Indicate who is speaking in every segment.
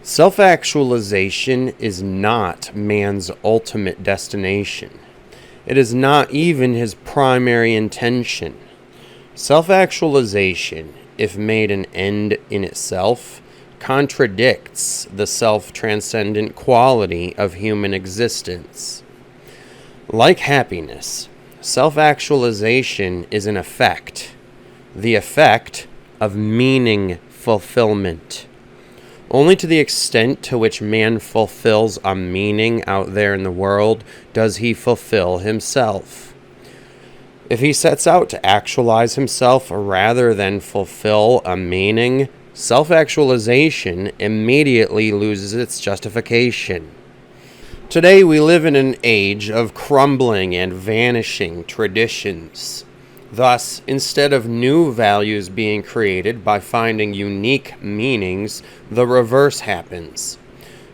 Speaker 1: Self-actualization is not man's ultimate destination. It is not even his primary intention. Self-actualization, if made an end in itself, contradicts the self-transcendent quality of human existence. Like happiness, self-actualization is an effect, the effect of meaning fulfillment. Only to the extent to which man fulfills a meaning out there in the world does he fulfill himself. If he sets out to actualize himself rather than fulfill a meaning, self-actualization immediately loses its justification. Today we live in an age of crumbling and vanishing traditions. Thus, instead of new values being created by finding unique meanings, the reverse happens.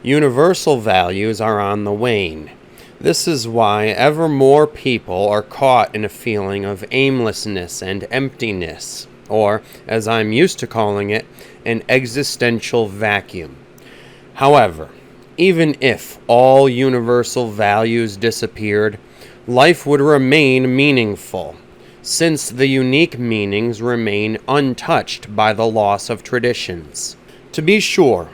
Speaker 1: Universal values are on the wane. This is why ever more people are caught in a feeling of aimlessness and emptiness, or, as I'm used to calling it, an existential vacuum. However, even if all universal values disappeared, life would remain meaningful, since the unique meanings remain untouched by the loss of traditions. To be sure,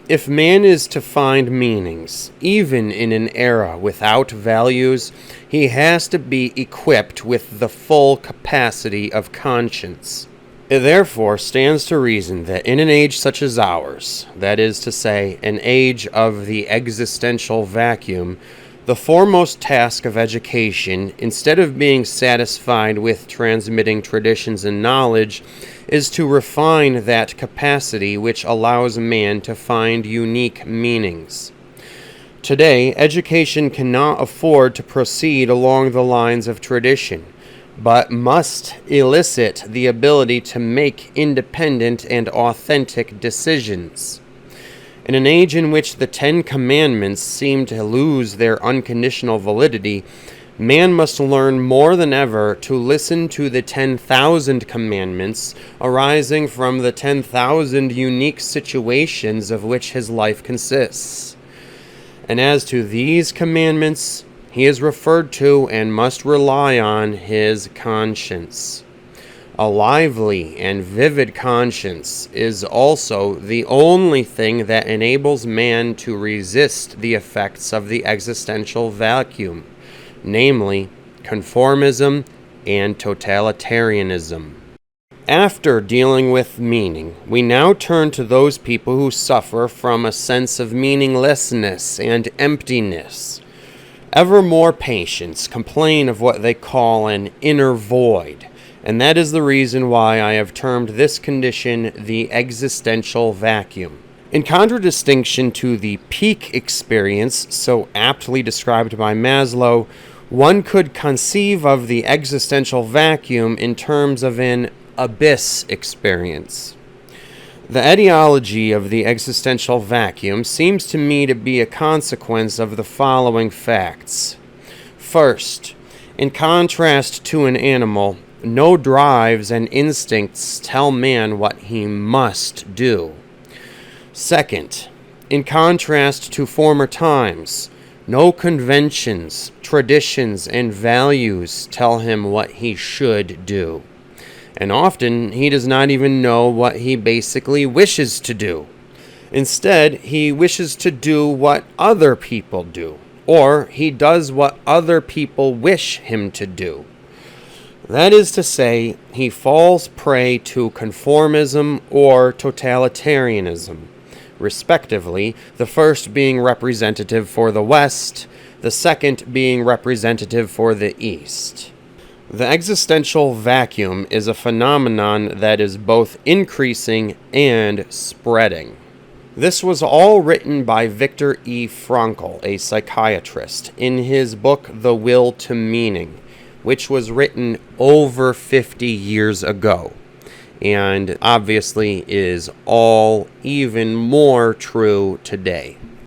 Speaker 1: if man is to find meanings, even in an era without values, he has to be equipped with the full capacity of conscience. It therefore stands to reason that in an age such as ours, that is to say, an age of the existential vacuum, the foremost task of education, instead of being satisfied with transmitting traditions and knowledge, is to refine that capacity which allows man to find unique meanings. Today, education cannot afford to proceed along the lines of tradition, but must elicit the ability to make independent and authentic decisions. In an age in which the 10 Commandments seem to lose their unconditional validity, man must learn more than ever to listen to the 10,000 commandments arising from the 10,000 unique situations of which his life consists. And as to these commandments, he is referred to and must rely on his conscience. A lively and vivid conscience is also the only thing that enables man to resist the effects of the existential vacuum, namely conformism and totalitarianism. After dealing with meaning, we now turn to those people who suffer from a sense of meaninglessness and emptiness. Ever more patients complain of what they call an inner void, and that is the reason why I have termed this condition the existential vacuum. In contradistinction to the peak experience so aptly described by Maslow, one could conceive of the existential vacuum in terms of an abyss experience. The etiology of the existential vacuum seems to me to be a consequence of the following facts. First, in contrast to an animal, no drives and instincts tell man what he must do. Second, in contrast to former times, no conventions, traditions, and values tell him what he should do. And often, he does not even know what he basically wishes to do. Instead, he wishes to do what other people do, or he does what other people wish him to do. That is to say, he falls prey to conformism or totalitarianism, respectively, the first being representative for the West, the second being representative for the East. The existential vacuum is a phenomenon that is both increasing and spreading. This was all written by Viktor E Frankl, a psychiatrist, in his book The Will to Meaning, which was written over 50 years ago, and obviously is all even more true today.